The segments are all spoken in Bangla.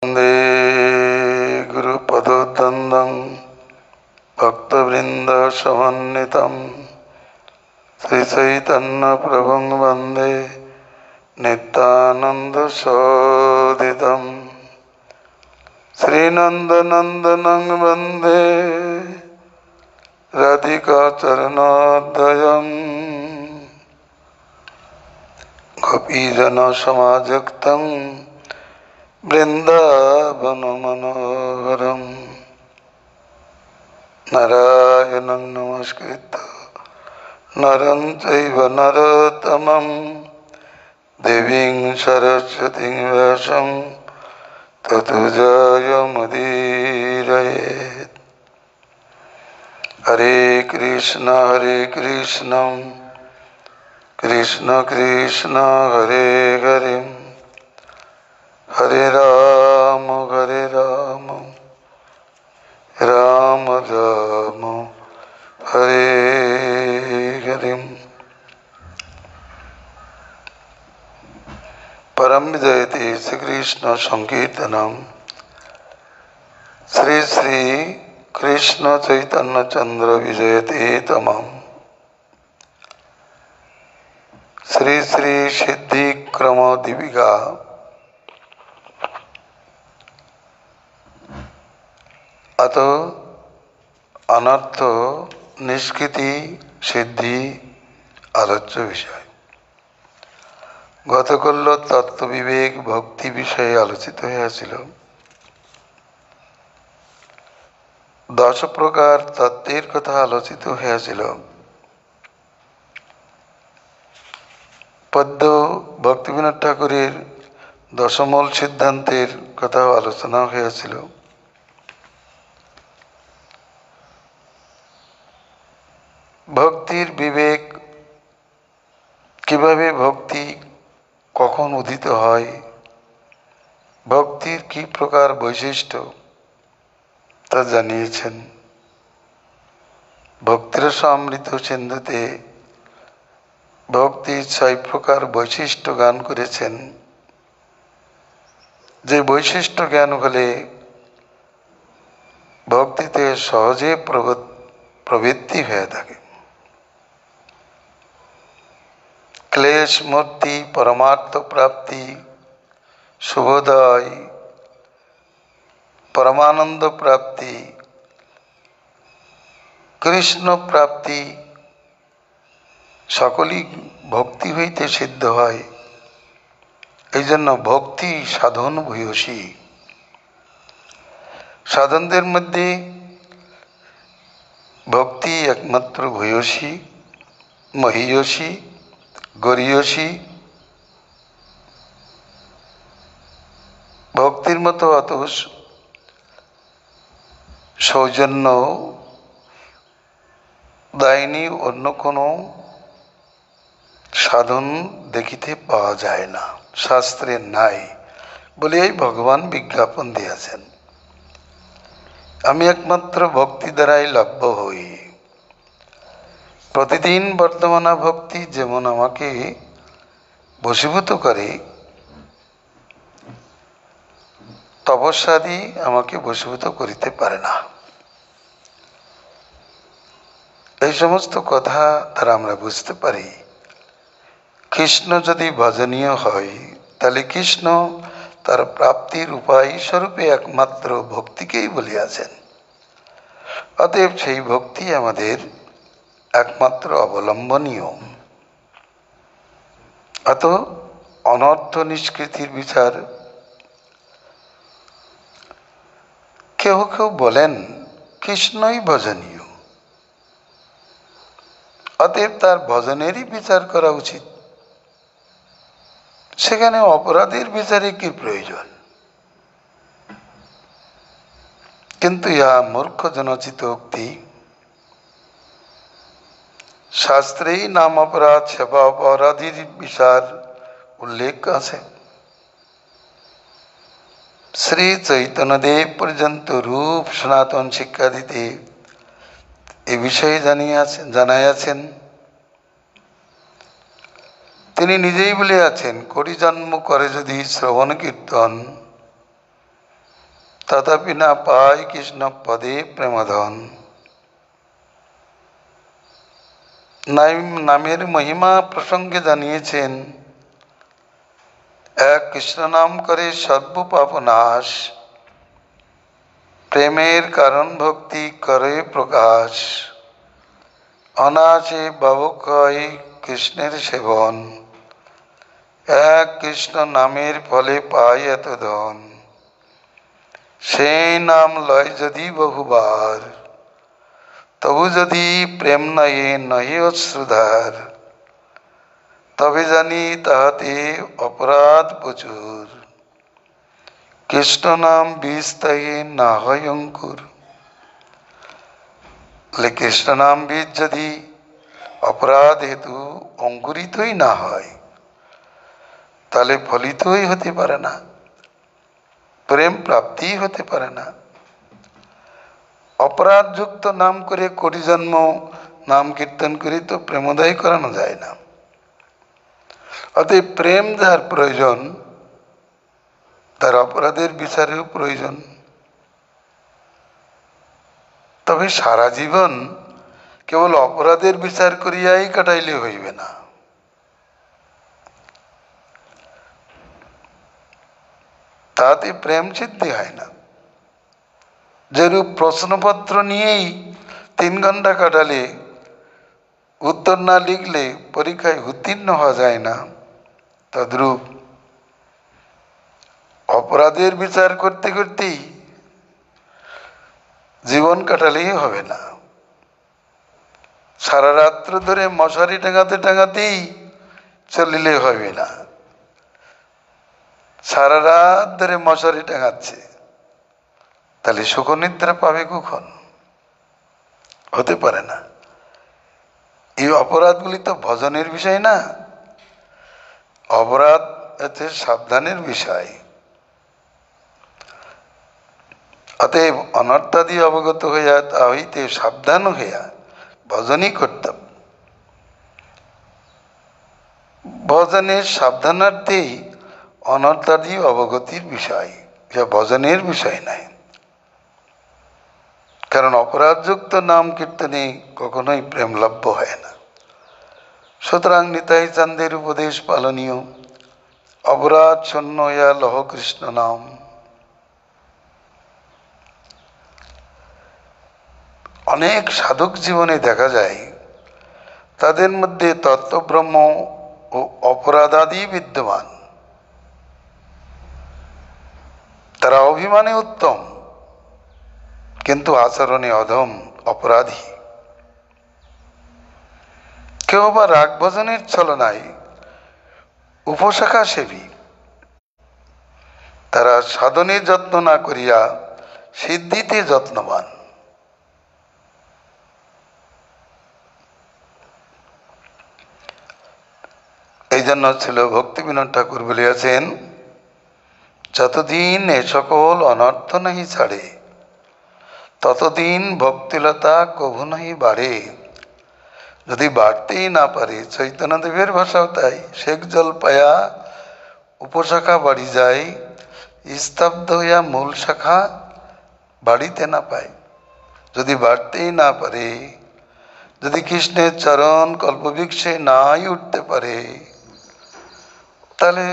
वन्दे गुरुपदद्वन्द्वं भक्तवृन्दसमन्वितं श्रीचैतन्यप्रभुं वन्दे नित्यानन्दसहोदितं श्रीनन्दनन्दनं वन्दे राधिकाचरणोदयं गोपीजनसमायुक्तं वृन्दावनमनोहरं नारायणं नमस्कृत्य नरं चैव नरोत्तमं देवीं सरस्वतीं व्यासं ततो जयमुदीरयेत्। हरे कृष्ण कृष्ण कृष्ण हरे हरे हरे राम राम राम हरे हरे। परम जयते श्री कृष्ण संकीर्तनम श्री श्री कृष्ण चैतन्य चंद्र विजयते तमम श्री श्री सिद्धि क्रम दीपिका अतो अनर्थ निष्कृति सिद्धि आलोच्य विषय। गतकल तत्व विवेक भक्ति विषय आलोचित হয়েছিল। 10 प्रकार तत्वेर कथा आलोचित হয়েছিল। पद्य भक्तिविनोद ठाकुरेर दशमूल सिद्धान्तेर कथा आलोचना হয়েছিল। भक्तिर विवेक किभाबे भक्ति कखन उदित हय, भक्तिर की प्रकार वैशिष्ट्य ता जानिয়েছেন। भक्तिरसामृत सिन्धुते भक्तिर 6 प्रकार वैशिष्ट्य गान करेছেন। जे वैशिष्ट्य ज्ञान हले भक्तिते सहजे प्रवृत्ति हয়ে থাকে। क्लेश मुक्ति परमार्थ प्राप्ति शुभोदय परमानंद प्राप्ति कृष्ण प्राप्ति सकलई भक्ति हईते सिद्ध हय। एइजन्य भक्ति साधन भूयसी। साधनदेर मध्य भक्ति एकमात्र भूयसी महीयसी गरीयसी। भक्तिर मतो अत सौजन्य दायिनी अन्य कोनो साधन देखिते पाওয়া যায় না, शास्त्रे নাই বলেই भगवान विज्ञापन दिয়েছেন। আমি একমাত্র ভক্তি দ্বারাই লভ্য হই। प्रतिदिन बर्तमान भक्ति जेमन आमाके बशीभूत करे तपस्यादि आमाके बशीभूत करिते पारे ना। এই সমস্ত কথা দ্বারা আমরা বুঝতে পারি কৃষ্ণ যদি ভজনীয় হয় তাহলে কৃষ্ণ তার প্রাপ্তির উপায় স্বরূপে একমাত্র ভক্তিকেই বলিয়াছেন। অতএব সেই ভক্তি আমাদের একমাত্র অবলম্বনীয়। अत अनर्थ निष्कृतिर विचार केउ केउ बोलेन कृष्णई भजनीय, अतएव तार भजनेरই विचार करा उचित। सेखाने अपराधेर विचारे कि प्रयोजन? किन्तु इहा मूर्ख जनचित उक्ति। शास्त्रे नाम अपराध सेवा अपराधीर विचार उल्लेख आछे। श्री चैतन्यदेव पर्यन्त रूप सनातन शिक्षा दीते ए विषये জানাইয়াছেন। তিনি নিজেই বলিয়াছেন, কোটি জন্ম করে যদি শ্রবণ কীর্তন তথাপি না পায় কৃষ্ণ পদে প্রেমধন। নামের মহিমা প্রসঙ্গে জানিয়েছেন, এক কৃষ্ণ নাম করে সর্ব পাপ নাশ, প্রেমের কারণ ভক্তি করে প্রকাশ, অনাসে বাবুক্ষয় কৃষ্ণের সেবন, এক কৃষ্ণ নামের ফলে পায় এত ধন। সেই নাম লয় যদি বহুবার, তবু যদি প্রেম নয়ে নহে অশ্রুধার, তবে জানি তাহাতে অপরাধ প্রচুর, কৃষ্ণ নাম বীজ তাহে না হয় অঙ্কুর। কৃষ্ণ নাম বীজ যদি অপরাধ হেতু অঙ্কুরিতই না হয়, তাহলে ফলিতই হতে পারে না, প্রেম প্রাপ্তি হতে পারে না। অপরাধযুক্ত নাম করে কোটি জন্ম নাম কীর্তন করে তো প্রেমোদয় করানো যায় না। অতএব প্রেম যার প্রয়োজন, তার অপরাধের বিচারেও প্রয়োজন। তবে সারা জীবন কেবল অপরাধের বিচার করিয়াই কাটাইলে হইবে না। তাতে প্রেম সিদ্ধি হয় না। যেরূপ প্রশ্নপত্র নিয়েই 3 ঘন্টা কাটালে, উত্তর না লিখলে পরীক্ষায় উত্তীর্ণ হওয়া যায় না, তদ্রূপ অপরাধের বিচার করতে করতেই জীবন কাটালেই হবে না। সারা রাত্র ধরে মশারি টাঙাতে টাঙাতেই চলিলে হবে না। সারা রাত ধরে মশারি টাঙাচ্ছে, তাহলে সুখনিদ্রা পাবে কখন? হতে পারে না। এই অপরাধগুলি তো ভজনের বিষয় না, অপরাধ হচ্ছে সাবধানের বিষয়। অতএব অনর্থাদি অবগত হইয়া তা হইতে সাবধান হইয়া ভজনই করতাম। ভজনের সাবধানার্থেই অনর্থাদি অবগতির বিষয়, যা ভজনের বিষয় নাই। কারণ অপরাধযুক্ত নাম কীর্তনে কখনোই প্রেম লভ্য হয় না। সুতরাং নিতাই চাঁদের উপদেশ পালনীয়, অপরাধ শূন্য হইয়া লহ কৃষ্ণ নাম। অনেক সাধক জীবনে দেখা যায়, তাদের মধ্যে তত্ত্বব্রহ্ম ও অপরাধাদি বিদ্যমান। তারা অভিমানে উত্তম, কিন্তু আচরণে অধম, অপরাধী। কেউ বা রাগ ভজনের ছলনায় উপশাখা সেবী। তারা সাধনে যত্ন না করিয়া সিদ্ধিতে যত্নবান। এই জন্য ছিল ভক্তিবিনোদ ঠাকুর বলিয়াছেন, যতদিন এ সকল অনর্থ নাহি ছাড়ে, ততদিন ভক্তিলতা কভু নাহি বাড়ে। যদি বাড়তেই না পারে, চৈতন্যদেবের ভাষাও তাই, শেখ জল পায়া উপশাখা বাড়ি যায়, স্তব্ধ হইয়া মূল শাখা বাড়িতে না পায়। যদি বাড়তেই না পারে, যদি কৃষ্ণের চরণ কল্পবৃক্ষে নাই উঠতে পারে, তাহলে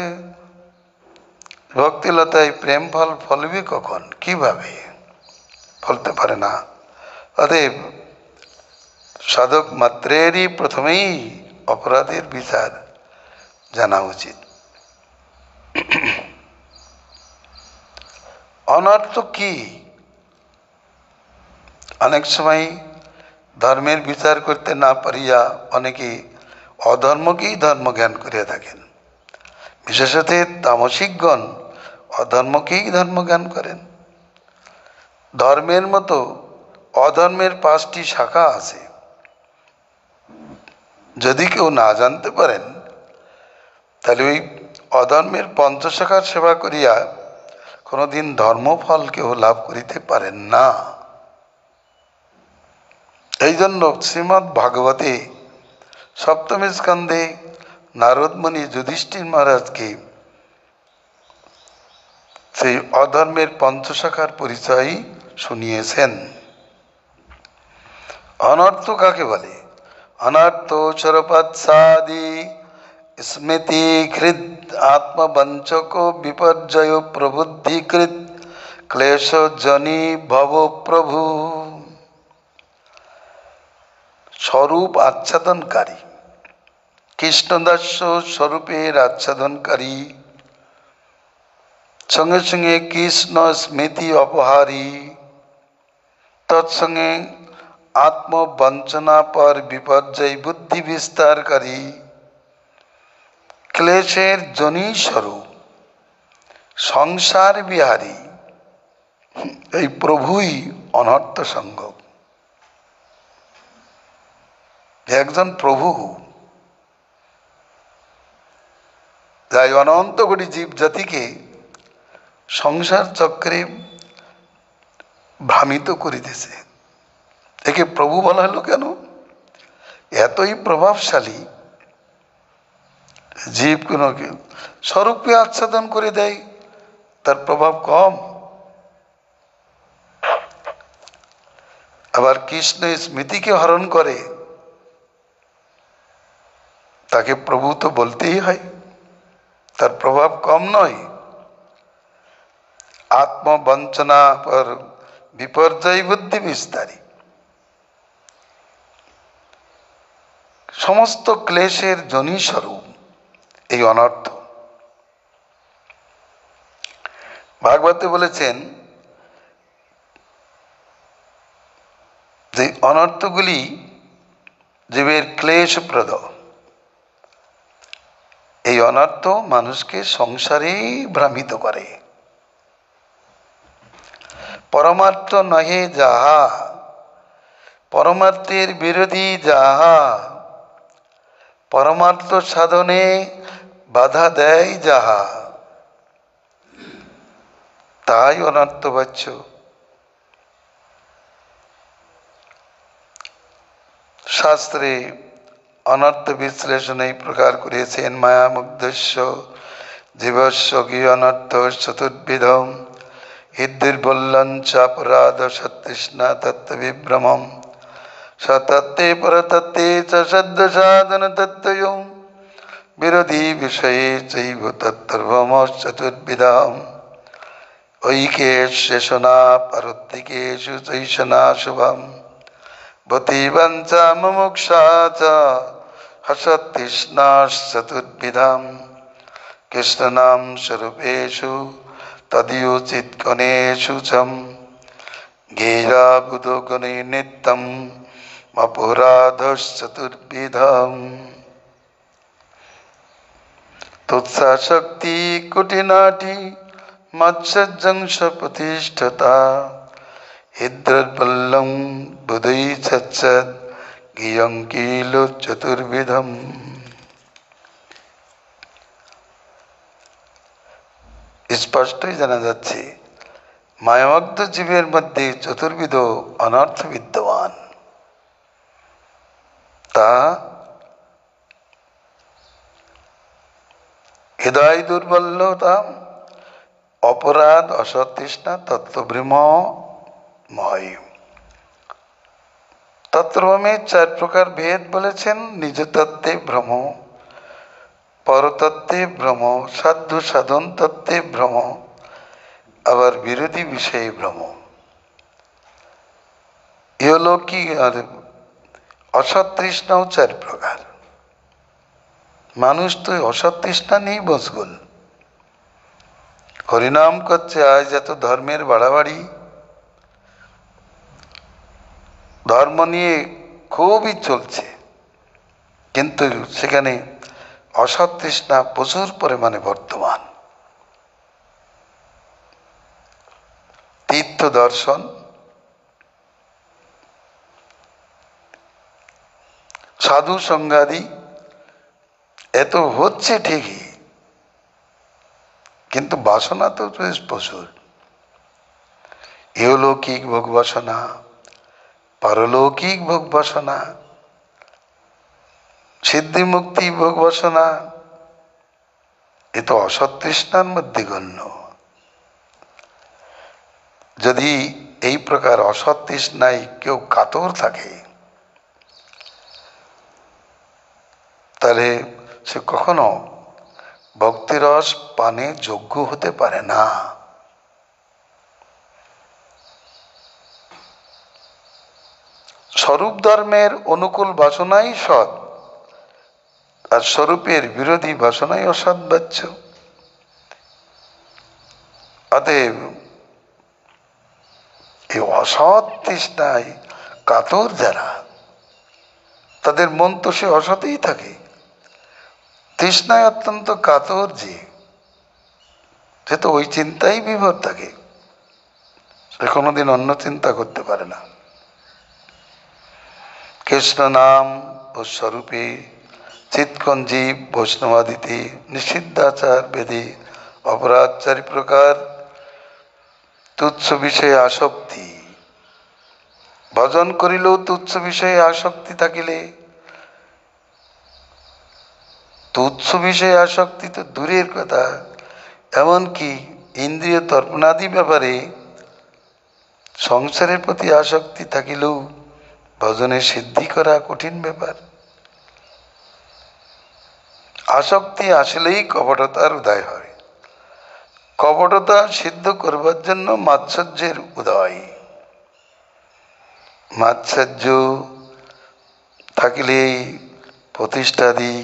ভক্তিলতায় প্রেম ফল ফলবে কখন, কিভাবে? ফলতে পারে না। অতএব সাধক মাত্রেরই প্রথমেই অপরাধের বিচার জানা উচিত। অনর্থ কি? অনেক সময় ধর্মের বিচার করতে না পারিয়া অনেকে অধর্মকেই ধর্ম জ্ঞান করিয়া থাকেন। বিশেষত তামসিকগণ অধর্মকেই ধর্ম জ্ঞান করেন। ধর্মের মতো অধর্মের 5টি শাখা আছে। যদি কেউ না জানতে পারেন, তাহলে ওই অধর্মের 5 শাখার সেবা করিয়া কোনোদিন ধর্মফল কেউ লাভ করিতে পারেন না। এই জন্য শ্রীমদ্ ভাগবতে 7ম স্কন্ধে নারদ মুনি যুধিষ্ঠির মহারাজকে সেই অধর্মের পঞ্চশাখার পরিচয় শুনিয়েছেন। অনর্থ কাকে বলে? অনর্থ স্বরপাৎসাদি স্মৃতিকৃত আত্মবঞ্চক বিপর্যয় প্রবুদ্ধিকৃত ক্লেশ জনি ভব প্রভু। স্বরূপ আচ্ছাদনকারী, কৃষ্ণদাস্য স্বরূপের আচ্ছাদনকারী, সঙ্গে সঙ্গে কৃষ্ণ স্মৃতি অপহারী, তৎসঙ্গে আত্মবঞ্চনা পর বিপর্যয় বুদ্ধি বিস্তারকারী, ক্লেশের জনি স্বরূপ, সংসার বিহারী, এই প্রভুই অনর্থ সঙ্গ। একজন প্রভু যাই অনন্ত কোটি জীব জাতিকে সংসার চক্রে ভ্রামিত করিতেছে, একে প্রভু বলা হলো কেন? এতই প্রভাবশালী জীব কোনকে স্বরূপে আচ্ছাদন করে দেয়, তার প্রভাব কম। আবার কৃষ্ণ স্মৃতিকে হরণ করে, তাকে প্রভু তো বলতেই হয়, তার প্রভাব কম নয়। আত্মবঞ্চনা পর বিপর্যয় বুদ্ধি বিস্তারী, সমস্ত ক্লেশের জনি স্বরূপ এই অনর্থ। ভাগবতে বলেছেন যে অনর্থগুলি জীবের ক্লেশপ্রদ। এই অনর্থ মানুষকে সংসারেই ভ্রামিত করে। পরমার্থ নহে যাহা, পরমার্থের বিরোধী যাহা, পরমার্থ সাধনে বাধা দেয় যাহা, তাই অনর্থবাচ্য। শাস্ত্রে অনর্থ বিশ্লেষণ এই প্রকার করেছেন। মায়ামুগ্ধস্য জীবস্য কি অনর্থ চতুর্বিধম হৃদ্দুর্বল্যঞ্চ অপরাধ সতৃষ্ণা তত্ত্ব বিভ্রমম সতত্ত্বে পরতত্ত্বে চ সদ্য সাধন তত্ত্বয়ো বিরোধী বিষয়ে চৈব তত্ত্বর্বম চতুর্বিধম ঐক্যেষণা পারত্তিকেষু চৈষণা শুভম ভূতিবাঞ্ছা মুমুক্ষা চ হসতৃষ্ণাশ্চতুর্বিধম কৃষ্ণনাম স্বরূপেষু তদীয়োচিত গণেষু চম গেয়াবুধগণে নিত্যম অপরাধশ্চতুর্বিধম তুৎসাশক্তি কুটিনাটি মৎসজ্জংস প্রতিষ্ঠতা হৃদ্রবল্লম বুধৈ সচ্ছদ গিয়ং কিল চতুর্বিধম। স্পষ্টই জানা যাচ্ছে মায়ামগ্ধ জীবের মধ্যে চতুর্বিধ অনর্থ বিদ্যমান। তা হৃদয় দুর্বলতা, অপরাধ, অসতৃষ্ণা, তত্ত্বভ্রমময়। তত্ত্বভ্রমের 4 প্রকার ভেদ বলেছেন। নিজ তত্ত্বে ভ্রম, পরতত্ত্বে ভ্রম, সাধ্য সাধন তত্ত্বে ভ্রম, আবার বিরোধী বিষয়ে ভ্রম। এ হলো কি? আর অসতৃষ্ণাও 4 প্রকার। মানুষ তো অসতৃষ্ণা নেই বসগুল, হরিনাম করছে। আজ এত ধর্মের বাড়াবাড়ি, ধর্ম নিয়ে খুবই চলছে, কিন্তু সেখানে অসতৃষ্ণা প্রচুর পরিমাণে বর্তমান। তীর্থ দর্শন, সাধু সঙ্গাদি এত হচ্ছে ঠিকই, কিন্তু বাসনা তো প্রচুর। ইহলৌকিক ভোগ বাসনা, পারলৌকিক ভোগ বাসনা, সিদ্ধি মুক্তি ভোগ বাসনা, এ তো অসতৃষ্ণার মধ্যে গণ্য। যদি এই প্রকার অসৎ তৃষ্ণায় কেউ কাতর থাকে, তাহলে সে কখনো ভক্তিরস পানে যোগ্য হতে পারে না। স্বরূপ ধর্মের অনুকূল বাসনাই সৎ, আর স্বরূপের বিরোধী বাসনাই অসৎ বাচ্য। অতএব এই অসৎ তৃষ্ণায় কাতর যারা, তাদের মন তো সে অসতেই থাকে। তৃষ্ণায় অত্যন্ত কাতর সে তো ওই চিন্তাই বিভোর থাকে, সে কোনোদিন অন্য চিন্তা করতে পারে না। কৃষ্ণ নাম ও স্বরূপে চিৎকঞ্জীব বৈষ্ণবাদিতে নিষিদ্ধাচার বেদে অপরাধ চারি প্রকার। তুচ্ছ বিষয়ে আসক্তি, ভজন করিলেও তুচ্ছ বিষয়ে আসক্তি থাকিলে, তুচ্ছ বিষয়ে আসক্তি তো দূরের কথা, এমনকি ইন্দ্রিয় তর্পণাদি ব্যাপারে সংসারের প্রতি আসক্তি থাকিলেও ভজনে সিদ্ধি করা কঠিন ব্যাপার। আসক্তি আসলেই কপটতার উদয় হয়। কপটতা সিদ্ধ করবার জন্য মাৎসর্যের উদয়। মাৎসর্য থাকিলেই প্রতিষ্ঠাদি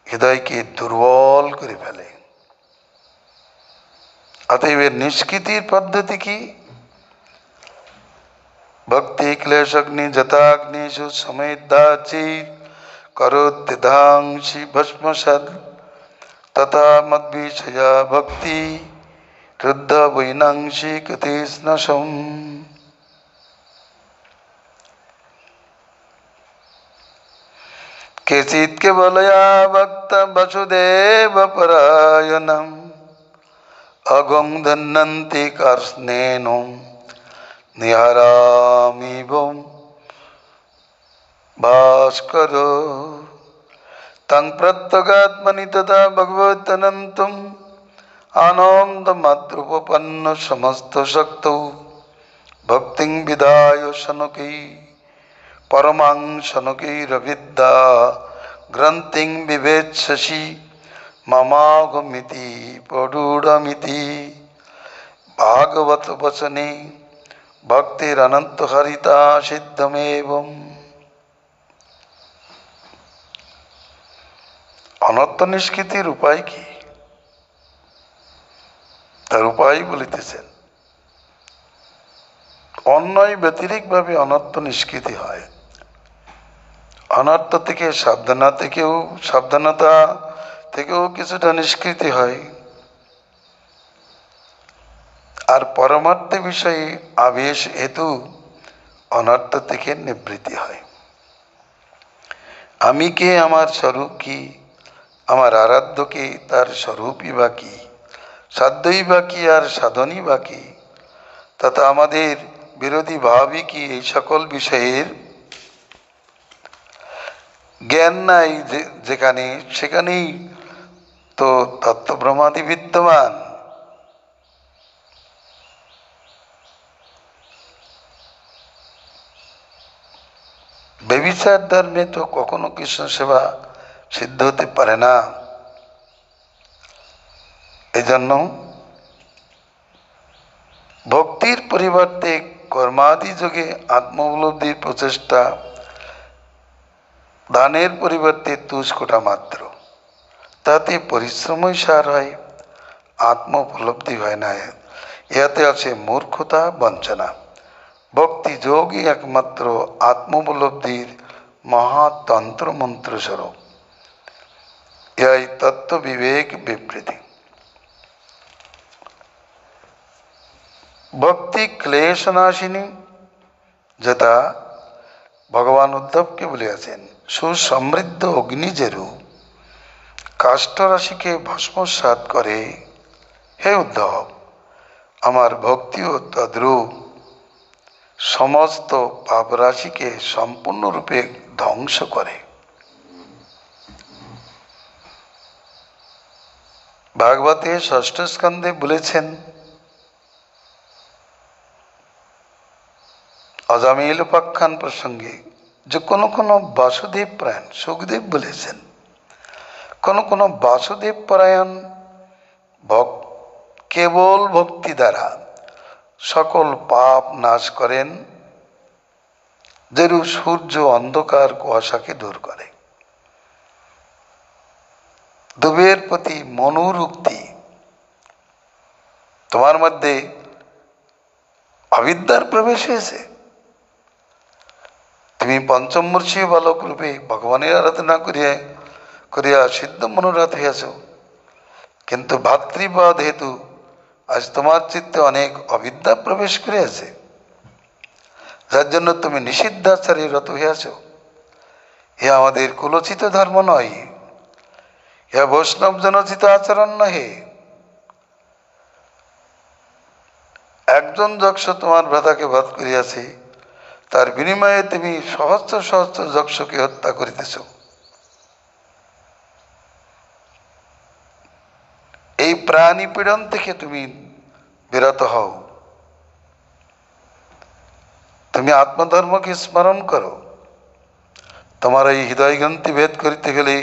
হৃদয়কে দুর্বল করে ফেলে। অতএব নিষ্কৃতির পদ্ধতি কি? ভক্তি ক্লেশগ্নি যথাগ্নিষু সমেদাচি করোদ্ধাংসি ভস্মসদ তথা মদ্বিষয়া ভক্তি ক্রুদ্ধ বৈনাংসি কৃতিস্নসম। केचित् केवलया भक्त वसुदेव परायणम् अगं धन्वन्ति कार्ष्णेन निहरामिव भास्कर तं प्रत्यगात्मनि तथा भगवदनन्तम् आनन्दमात्रोपपन्न समस्तशक्तौ भक्तिं विधाय शनकै परमां शनकैरविद्या ग्रन्थिं विवेत्ससि ममागमिति पडूढमिति। भागवत वचने भक्तिरनंत हरिता सिद्धमेवं। অনর্থ নিষ্কৃতির উপায় কি? তার উপায় বলিতেছেন। অন্যায় ব্যতিরিক্তভাবে অনর্থ নিষ্কৃতি হয়। অনর্থ থেকে সাবধানতা থেকেও কিছুটা নিষ্কৃতি হয়, আর পরমার্থ বিষয়ে আবেশ হেতু অনর্থ থেকে নিবৃত্তি হয়। আমি কে, আমার স্বরূপ কি, আমার আরাধ্য কে, তার স্বরূপই বা কি, সাধ্যই বা কি, আর সাধনই বা কি, তথা আমাদের বিরোধী ভাবই কি, এই সকল বিষয়ের জ্ঞান নাই যেখানে, সেখানেই তো তত্ত্বব্রহ্মাদি বিদ্যমান। ব্যভিচার ধর্মে তো কখনো কৃষ্ণ সেবা সিদ্ধ হতে পারে না। এজন্য ভক্তির পরিবর্তে কর্মাদি যোগে আত্মোপলব্ধির প্রচেষ্টা, দানের পরিবর্তে তুষ্কোটা মাত্র, তাতে পরিশ্রমই সার হয়, আত্ম উপলব্ধি হয় না। ইহাতে আছে মূর্খতা, বঞ্চনা। ভক্তি যোগই একমাত্র আত্মোপলব্ধির মহাতন্ত্র মন্ত্র স্বরূপ। ইহাই তত্ত্ব বিবেক বিবৃতি। ভক্তি ক্লেশনাশিনী, যেটা ভগবান উদ্ধবকে বলিয়াছেন, সুসমৃদ্ধ অগ্নি যেরূপ কাষ্ঠ রাশিকে ভস্মসাৎ করে, হে উদ্ধব, আমার ভক্তিও তদ্রূপ সমস্ত পাপ রাশিকে সম্পূর্ণরূপে ধ্বংস করে। ভাগবতে ষষ্ঠ স্কন্ধে বলেছেন, অজামিল উপাখ্যান প্রসঙ্গে যে কোনো কোনো বাসুদেব পরায়ণ, সুখদেব বলেছেন, কোনো কোনো বাসুদেব পরায়ণ কেবল ভক্তি দ্বারা সকল পাপ নাশ করেন, যেরূপ সূর্য অন্ধকার কুয়াশাকে দূর করে। দুবের প্রতি মনুর উক্তি, তোমার মধ্যে অবিদ্যার প্রবেশ হয়েছে, তুমি পঞ্চমূর্ষি বালক রূপে ভগবানের আরাধনা করিয়া সিদ্ধ মনোরথ হইয়াছ, কিন্তু ভাতৃপদ হেতু আজ তোমার চিত্তে অনেক অবিদ্যা প্রবেশ করিয়াছে, যার জন্য তুমি নিষিদ্ধাচারে রত হইয়াছ। এ আমাদের কুলোচিত ধর্ম নয়, এ বৈষ্ণব জনচিত আচরণ নহে। একজন যক্ষ তোমার ভ্রাতাকে বধ করিয়াছে, তার বিনিময়ে তুমি সহস্র সহস্র যক্ষকে হত্যা করিতেছ। এই প্রাণী পীড়ন থেকে তুমি বিরত হও, তুমি আত্মধর্মকে স্মরণ করো। তোমার এই হৃদয় গ্রন্থি ভেদ করিতে গেলে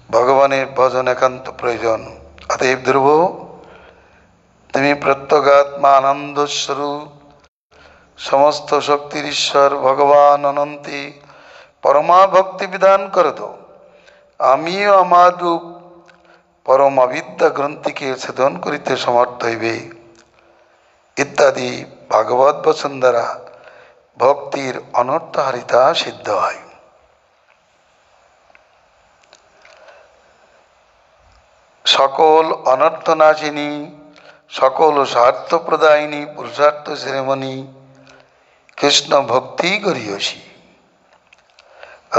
ভগবানের ভজন একান্ত প্রয়োজন। অতএব ধ্রুব, তুমি প্রত্যগাত্মা আনন্দ স্বরূপ, সমস্ত শক্তির ঈশ্বর ভগবান অনন্তে পরমা ভক্তি বিধান করত। আমিও আমার রূপ পরম অবিদ্যা গ্রন্থিকে ছেদন করিতে সমর্থ হইবে ইত্যাদি ভাগবত বচন দ্বারা ভক্তির অনর্থহারিতা সিদ্ধ হয়। সকল অনর্থনাশিনী, সকল স্বার্থ প্রদায়িনী পুরুষার্থ শিরোমণি কৃষ্ণ ভক্তি করিয়সী।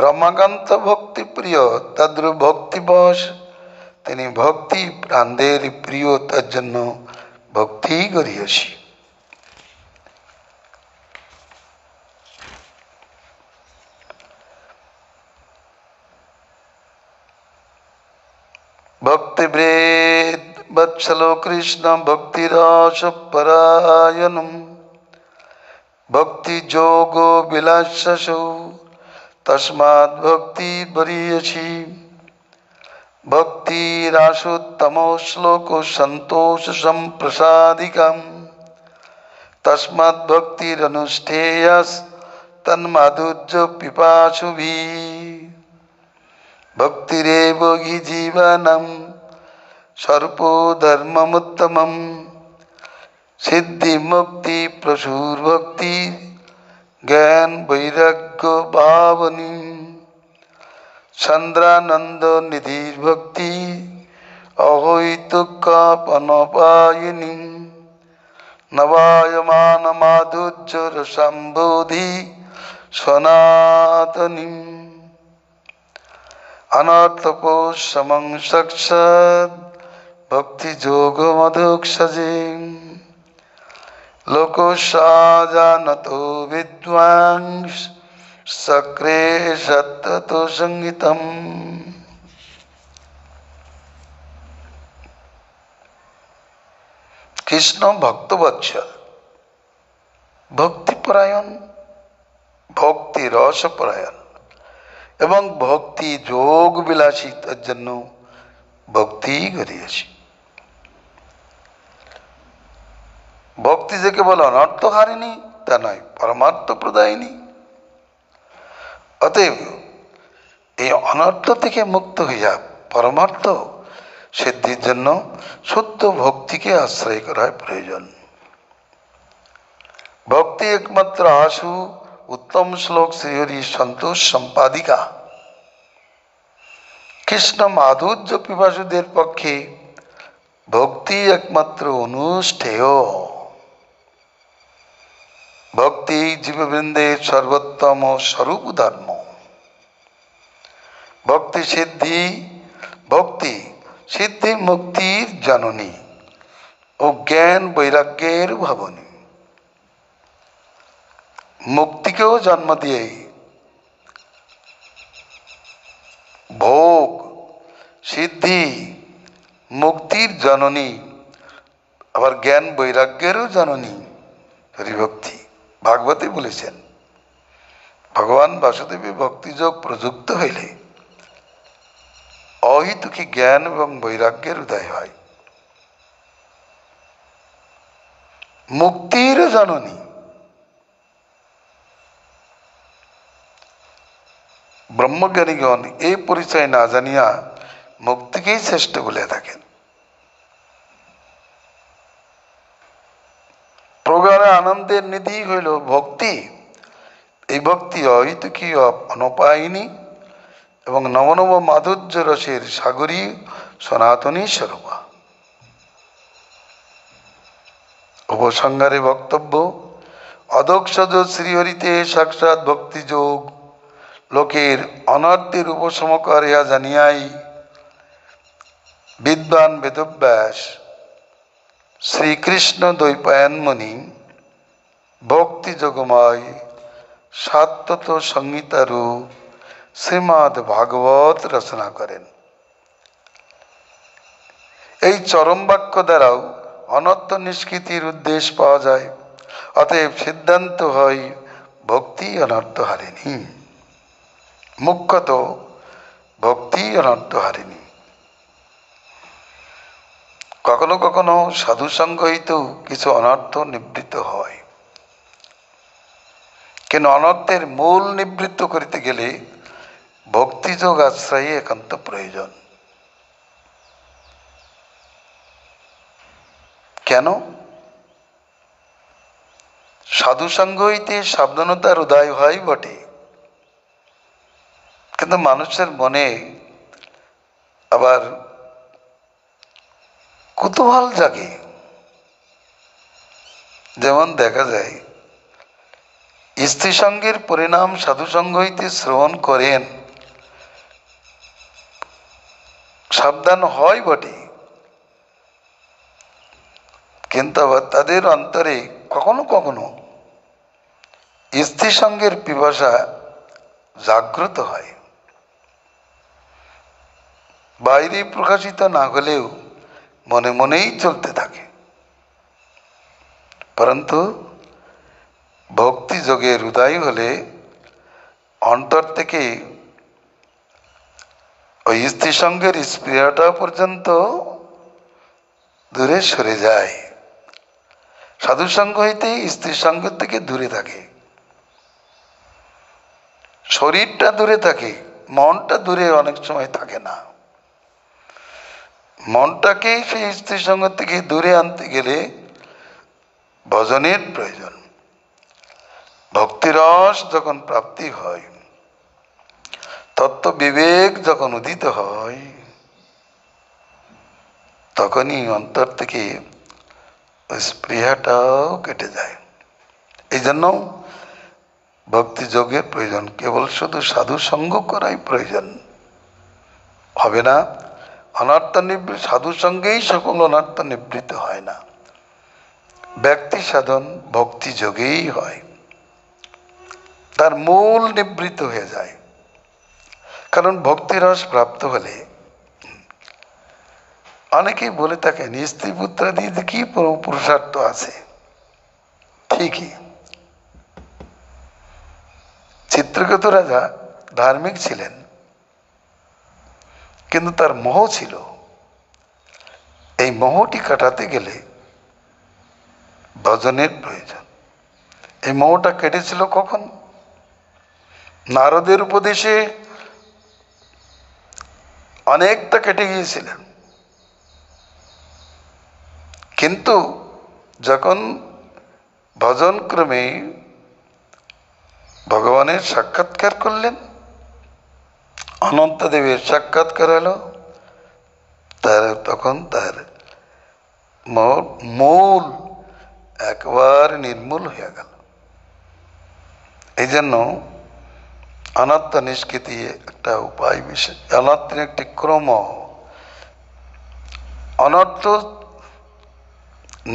রমাকান্ত ভক্তি প্রিয় তদ্রূপ ভক্তিবশ, তিনি ভক্তি প্রাণদের প্রিয়, তার জন্য ভক্তি করিয়সী। ভক্তিবৃদ বৎসলো কৃষ্ণ ভক্তিরস পরায়ণম, ভক্তি যোগ বিলাসসৌ তস্মাৎ ভক্তি বরিয়সী। ভক্তিরাসোত্তম শ্লোক সন্তোষ সম্প্রসাদিকাম, তস্মাৎ ভক্তিরনুষ্ঠেয়স তন্মাধুর্য পিপাসুভিঃ। ভক্তিরেব হি জীবনম সর্বো ধর্মমুত্তমম, সিদ্ধি মুক্তি প্রচুর ভক্তি জ্ঞান বৈরাগ্য ভাবনী। চন্দ্রানন্দ নিধির ভক্তি অহৈতুকাপনপায়িনী, নবায়মান মাধুর্য রসাম্বোধি সনাতনী। অনর্থপোষমং সাক্ষাৎ ভক্তি যোগ মধুক্ষজে, লোকসাজানত বিদ্বাংস सक्रे सत्ततो संगीतम। কৃষ্ণ ভক্তবৎসল, ভক্তিপরায়ণ, ভক্তি রসপরায়ণ এবং ভক্তি যোগ বিলাসী, তার জন্য ভক্তি করিয়াছি। ভক্তি যে কেবল অনর্থ হারিনি তা নয়, পরমার্থ প্রদায়িনী। অতএব এই অনর্থ থেকে মুক্ত হইয়া পরমার্থ সিদ্ধির জন্য শুদ্ধ ভক্তিকে আশ্রয় করার প্রয়োজন। ভক্তি একমাত্র আশু উত্তম শ্লোক শ্রীহরি সন্তোষ সম্পাদিকা। কৃষ্ণ মাধুর্য পিপাসুদের পক্ষে ভক্তি একমাত্র অনুষ্ঠেয়। ভক্তি জীববৃন্দের সর্বোত্তম স্বরূপ ধর্ম। ভক্তি সিদ্ধি মুক্তির জননী ও জ্ঞান বৈরাগ্যের ভাবনী। মুক্তিকেও জন্ম দিয়ে ভোগ সিদ্ধি মুক্তির জননী, আবার জ্ঞান বৈরাগ্যেরও জননী হরিভক্তি। ভাগবতে বলেছেন, ভগবান বাসুদেবী ভক্তিযোগ প্রযুক্ত হইলে অহেতুকী জ্ঞান এবং বৈরাগ্যের উদয় হয়। মুক্তির জননী ব্রহ্মজ্ঞানীগণ এই পরিচয় না জানিয়া মুক্তিকেই শ্রেষ্ঠ বলে থাকেন। প্রগাঢ় আনন্দের নিধি হইল ভক্তি। এই ভক্তি অহেতুকী, অনপায়িনী এবং নবনব মাধুর্য রসের সাগরী সনাতনী স্বরূপা। উপসংহারে বক্তব্য, অদক্ষজ শ্রীহরিতে সাক্ষাৎ ভক্তিযোগ লোকের অনর্থের উপশম করিয়া জানিয়াই বিদ্বান বেদব্যাস শ্রীকৃষ্ণ দ্বৈপায়নমণি ভক্তিযোগময় সাত্তত সংহিতারু শ্রীমদ্ ভাগবত রচনা করেন। এই চরম বাক্য দ্বারাও অনর্থ নিষ্কৃতির উদ্দেশ্য পাওয়া যায়। অতএব সিদ্ধান্ত হয় ভক্তি অনর্থ হারিনি। মুখ্যত ভক্তি অনর্থ হারিনি। কখনো কখনো সাধুসঙ্গ হইতেও কিছু অনর্থ নিবৃত্ত হয়, কিন্তু অনর্থের মূল নিবৃত্ত করিতে গেলে ভক্তিযোগ আশ্রয়ে একান্ত প্রয়োজন। কেন? সাধুসঙ্গ হইতে সাবধানতার উদয় হয় বটে, কিন্তু মানুষের মনে আবার কুতূহল জাগে। যেমন দেখা যায়, স্ত্রী সঙ্গের পরিণাম সাধুসঙ্গ হইতে শ্রবণ করেন, সাবধান হয় বটে, কিন্তু আবার তাদের অন্তরে কখনো কখনো স্ত্রী সঙ্গের পিপাসা জাগ্রত হয়। বাইরে প্রকাশিত না হলেও মনে মনেই চলতে থাকে। পরন্তু ভক্তি যোগের উদয় হলে অন্তর থেকে ওই স্ত্রী সঙ্গের স্পৃহাটা পর্যন্ত দূরে সরে যায়। সাধুসঙ্গ হইতে স্ত্রী সঙ্গ থেকে দূরে থাকে, শরীরটা দূরে থাকে, মনটা দূরে অনেক সময় থাকে না। মনটাকে সেই স্ত্রী সঙ্গ থেকে দূরে আনতে গেলে ভজনের প্রয়োজন। ভক্তিরস যখন প্রাপ্তি হয়, তত্ত্ব বিবেক যখন উদিত হয়, তখনই অন্তর থেকে স্পৃহাটাও কেটে যায়। এই জন্য ভক্তি যোগের প্রয়োজন। কেবল শুধু সাধু সঙ্গ করাই প্রয়োজন হবে না। অনর্থ নিবৃত্ত সাধু সঙ্গেই সকল অনর্থ নিবৃত্ত হয় না। ব্যক্তি সাধন ভক্তি যোগেই হয়, তার মূল নিবৃত্ত হয়ে যায়। কারণ ভক্তিরস প্রাপ্ত হলে অনেকেই বলে থাকেন স্ত্রী পুত্রাদি কি পুরুষার্থ আছে। ঠিকই, চিত্রকেতু রাজা ধার্মিক ছিলেন, কিন্তু তার মোহ ছিল। এই মোহটি কাটাতে গেলে ভজনের প্রয়োজন। এই মোহটা কেটেছিল কখন? নারদের উপদেশে অনেকটা কেটে গিয়েছিলেন, কিন্তু যখন ভজন ক্রমে ভগবানের সাক্ষাৎকার করলেন, অনন্তদেবের সাক্ষাৎকার হলো, তখন তার মূল একবার নির্মূল হয়ে গেল। এই জন্য অনর্থ নিষ্কৃতি একটা উপায় বিশেষ। অনর্থের একটি ক্রম, অনর্থ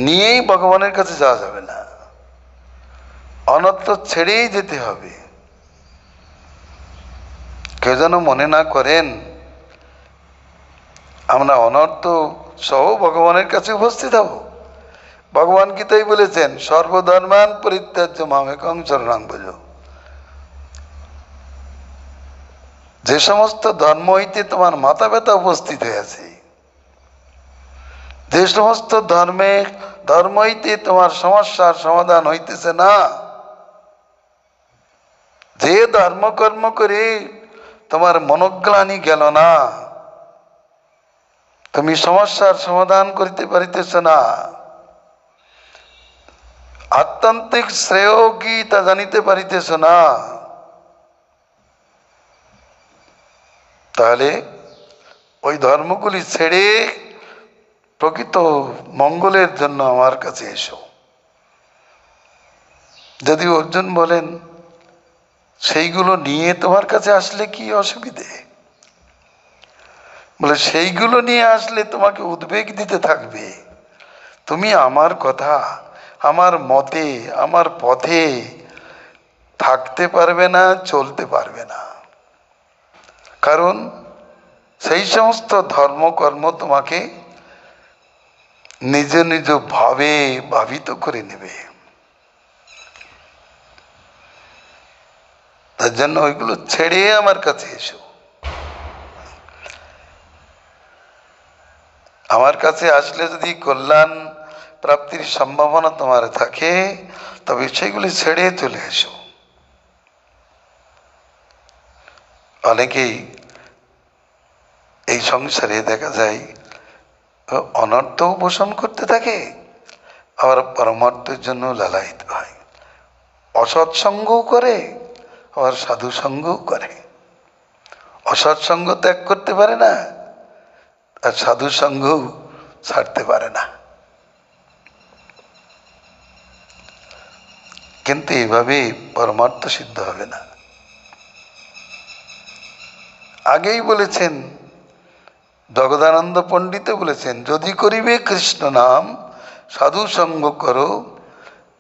নিয়েই ভগবানের কাছে যাওয়া যাবে না, অনর্থ ছেড়েই যেতে হবে। কেউ যেন মনে না করেন আমরা অনর্থ সহ ভগবানের কাছে উপস্থিত হব। ভগবান গীতায় বলেছেন সর্বধর্মান পরিত্যাজ্য মামেকং শরণং ভজ। যে সমস্ত ধর্ম হইতে তোমার মাথা ব্যথা উপস্থিত হয়েছে, যে সমস্ত ধর্ম হইতে তোমার সমস্যার সমাধান হইতেছে না, যে ধর্মকর্ম করে তোমার মনোগ্লানি গেল না, তুমি সমস্যার সমাধান করিতে পারিতেছ না, আত্যন্তিক শ্রেয় কি তা জানিতে পারিতেছ না, তাহলে ওই ধর্মগুলি ছেড়ে প্রকৃত মঙ্গলের জন্য আমার কাছে এসো। যদি অর্জুন বলেন সেইগুলো নিয়ে তোমার কাছে আসলে কি অসুবিধে? বলে সেইগুলো নিয়ে আসলে তোমাকে উদ্বেগ দিতে থাকবে, তুমি আমার কথা, আমার মতে, আমার পথে থাকতে পারবে না, চলতে পারবে না। কারণ সেই সমস্ত ধর্মকর্ম তোমাকে নিজ নিজ ভাবে ভাবিত করে নেবে। তার জন্য ওইগুলো ছেড়ে আমার কাছে এসো। আমার কাছে আসলে যদি কল্যাণ প্রাপ্তির সম্ভাবনা তোমার থাকে, তবে সেগুলি ছেড়ে চলে এসো। অনেকেই এই সংসারে দেখা যায় অনর্থ পোষণ করতে থাকে, আবার পরমার্থের জন্য লালায়িত হয়। অসৎসঙ্গও করে, আবার সাধু সঙ্গও করে। অসৎসঙ্গ ত্যাগ করতে পারে না, আর সাধু সঙ্গও ছাড়তে পারে না। কিন্তু এইভাবে পরমার্থ সিদ্ধ হবে না। আগেই বলেছেন, জগদানন্দ পণ্ডিত বলেছেন, যদি করিবে কৃষ্ণ নাম সাধু সঙ্গ করো,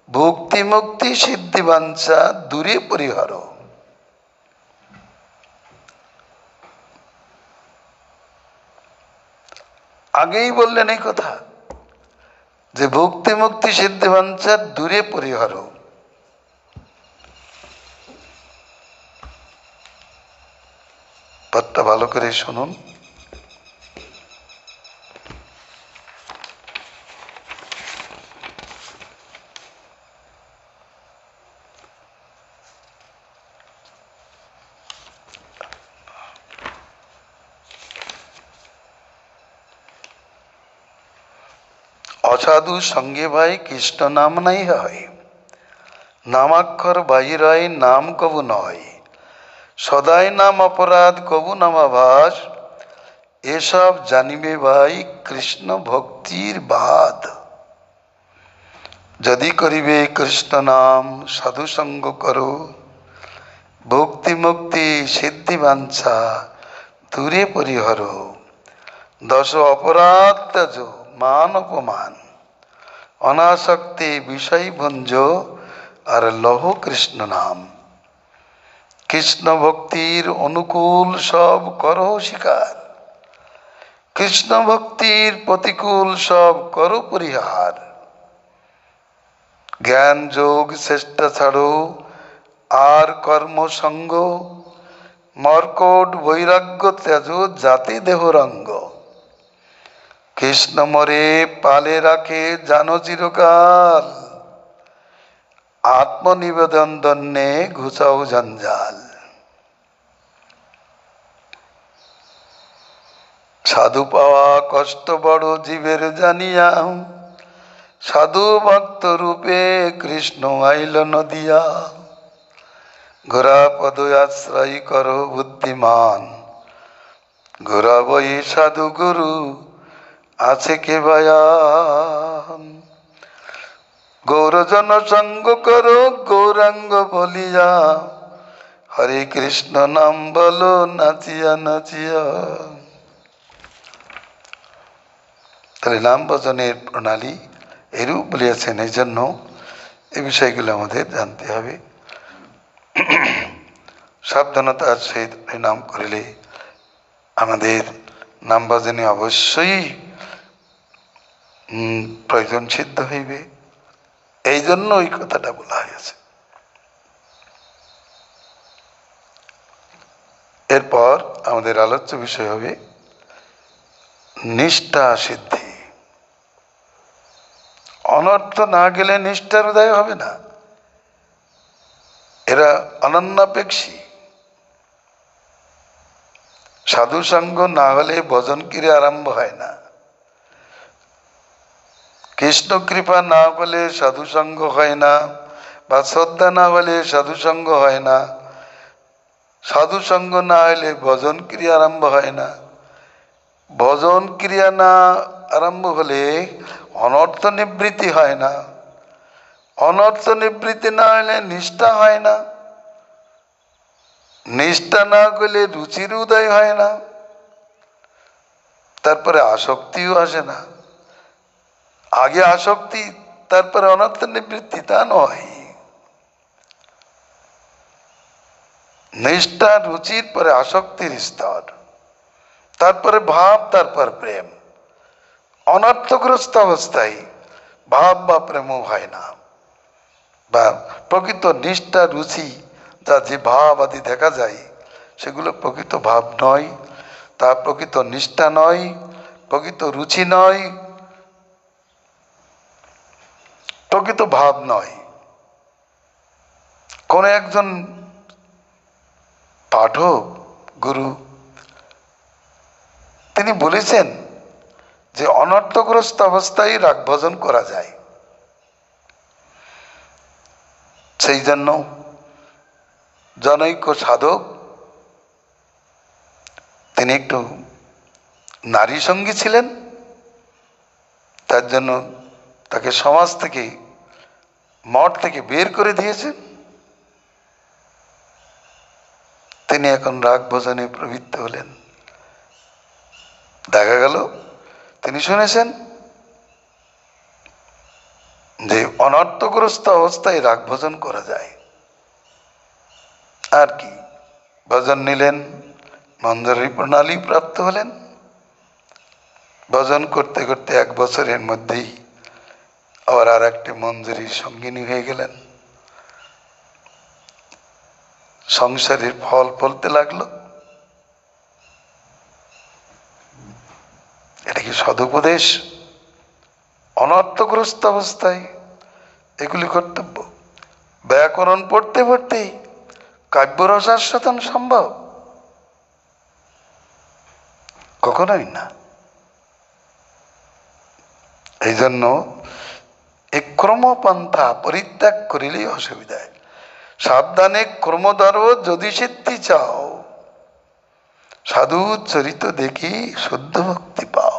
ভক্তি মুক্তি সিদ্ধি বাঞ্ছা দূরে পরিহার। আগেই বললেন এই কথা যে ভক্তি মুক্তি সিদ্ধি বাঞ্ছা দূরে পরিহার। পদটা ভালো করে শুনুন। অসাধু সঙ্গে ভাই কৃষ্ণ নাম নাই হয়, নামাক্ষর বাহিরায় নাম কবু নয়, সদাই নাম অপরাধ কবু নামাভাস, এসব জানিবে ভাই কৃষ্ণ ভক্তির বাদ। যদি করিবে কৃষ্ণ নাম সাধু সঙ্গ করো, ভক্তি মুক্তি সিদ্ধি বাঞ্ছা দূরে পরিহর। দশ অপরাধ ত্যাজ মান অপমান, অনাসক্তি বিষয় ভঞ্জ আর লহ কৃষ্ণ নাম। কৃষ্ণ ভক্তির অনুকূল সব করো স্বীকার, কৃষ্ণ ভক্তির প্রতিকূল সব করো পরিহার। জ্ঞান যোগ চেষ্টা ছাড়ো আর কর্মসঙ্গ, মর্কট বৈরাগ্য ত্যাজ জাতি দেহরঙ্গ। কৃষ্ণ মরে পালে রাখে জানো চিরকাল, আত্মনিবেদন দন্যে ঘুচাও জঞ্জাল। সাধু পাওয়া কষ্ট বড় জীবের জানিয়া, সাধু ভক্ত রূপে কৃষ্ণ আইল নদিয়া। ঘোরা পদ আশ্রয় করো বুদ্ধিমান, ঘোরা বই সাধু গুরু আছে কে বায়ান। গৌরজন সঙ্গ করো গৌরাঙ্গ বলিয়া, হরে কৃষ্ণ নাম বলো নাচিয়া নাচিয়া। তাহলে নাম ভজনের প্রণালী এরূপ বলিয়াছেন। এই জন্য এই বিষয়গুলো আমাদের জানতে হবে। সাবধানতার সহিত নাম করিলে আমাদের নাম ভজনে অবশ্যই প্রয়োজন সিদ্ধ হইবে। এই জন্য ওই কথাটা বলা হয়েছে। এরপর আমাদের আলোচ্য বিষয় হবে নিষ্ঠা সিদ্ধি। অনর্থ না গেলে নিষ্ঠার উদয় হবে না। এরা অনন্যাপেক্ষী। সাধু সঙ্গ না হলে ভজন ক্রিয়া আরম্ভ হয় না। কৃষ্ণ কৃপা না হলে সাধু সঙ্গ হয় না, বা শ্রদ্ধা না হলে সাধু সঙ্গ হয় না। সাধু সঙ্গ না হলে ভজন ক্রিয়া আরম্ভ হয় না। ভজন ক্রিয়া না আরম্ভ হলে অনর্থ নিবৃত্তি হয় না। অনর্থ নিবৃত্তি না হলে নিষ্ঠা হয় না। নিষ্ঠা না করলে রুচির উদয় হয় না। তারপরে আসক্তিও আসে না। আগে আসক্তি, তারপরে অনর্থ নিবৃত্তি, তা নয়। নিষ্ঠা, রুচির পরে আসক্তির স্তর, তারপরে ভাব, তারপর প্রেম। অনর্থগ্রস্ত অবস্থায় ভাব বা প্রেমও হয় না। বা প্রকৃত নিষ্ঠা, রুচি, যা যে ভাব আদি দেখা যায়, সেগুলো প্রকৃত ভাব নয়, তা প্রকৃত নিষ্ঠা নয়, প্রকৃত রুচি নয়, প্রকৃত ভাব নয়। কোন একজন পাঠক গুরু তিনি বলেছেন যে অনর্থগ্রস্ত অবস্থায় রাগ ভজন করা যায়। সেই জন্য জনৈক সাধক তিনি একটু নারী সঙ্গী ছিলেন। তার জন্য তাকে সমাজ থেকে, মঠ থেকে বের করে দিয়েছেন। তিনি এখন রাগ ভজনে প্রবৃত্ত হলেন। দেখা গেল তিনি শুনেছেন যে অনর্থগ্রস্ত অবস্থায় রাগ ভজন করা যায়। আর কি, ভজন নিলেন, মঞ্জরি প্রণালী প্রাপ্ত হলেন। ভজন করতে করতে 1 বছরের মধ্যেই আবার আর একটি মঞ্জরির সঙ্গিনী হয়ে গেলেন। সংসারের ফল ফলতে লাগলো। এটা কি সদুপদেশ? অনর্থগ্রস্ত অবস্থায় এগুলি কর্তব্য। ব্যাকরণ পড়তে পড়তেই কাব্যরস আস্বাদন সম্ভব? কখনোই না। এই জন্য এই ক্রমপন্থা পরিত্যাগ করিলেই অসুবিধায়। সাবধানে ক্রম ধরো যদি সিদ্ধি চাও, সাধু চরিত দেখি শুদ্ধ ভক্তি পাও।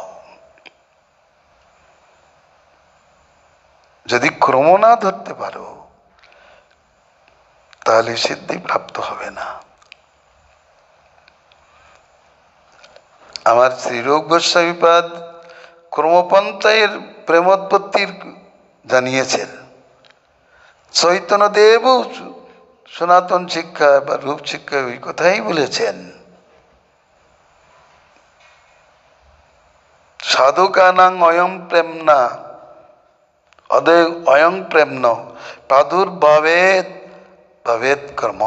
যদি ক্রম না ধরতে পারো তাহলে সিদ্ধি প্রাপ্ত হবে না। আমার শ্রীরূপ গোস্বামীপাদ ক্রমপন্থায়ের প্রেমোৎপত্তির জানিয়েছেন। চৈতন্যদেব সনাতন শিক্ষা বা রূপ শিক্ষা ওই কথাই বলেছেন। সাধুকানাং অয়ং প্রেমনা অয়ং প্রেমন প্রাদুর্ভাবেদ ভাবেদ কর্ম।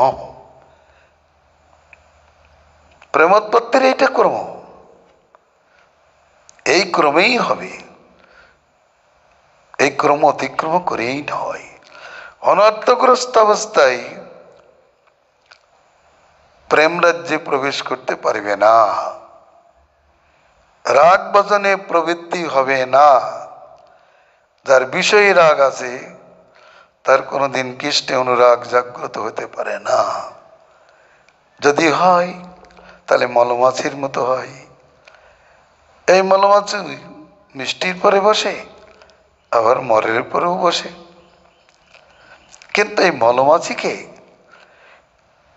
প্রেমোৎপত্তির এইটা কর্ম, এই ক্রমেই হবে। এই ক্রম অতিক্রম করেই নয়। অনর্থগ্রস্ত অবস্থায় প্রেম রাজ্যে প্রবেশ করতে পারবে না, রাগ ভজনে প্রবৃত্তি হবে না। যার বিষয়ে রাগ আছে তার কোনোদিন কৃষ্ণে অনুরাগ জাগ্রত হতে পারে না। যদি হয় তাহলে মলমাছির মতো হয়। এই মলমাছি মিষ্টির পরে বসে, আবার মরের পরেও বসে। কিন্তু এই মলমাছিকে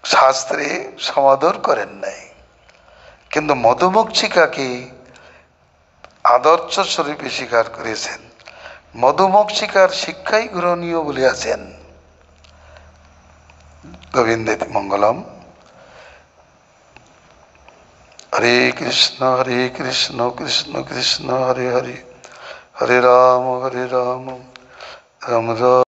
শাস্ত্রে সমাদর করেন নাই, কিন্তু মধুমক্ষিকাকে আদর্শ স্বরূপে স্বীকার করেছেন। মধুমক্ষিকার শিক্ষাই গ্রহণীয় বলিয়াছেন। গোবিন্দেতি মঙ্গলম। হরে কৃষ্ণ কৃষ্ণ কৃষ্ণ হরে হরে, হরে রাম রাম রাম।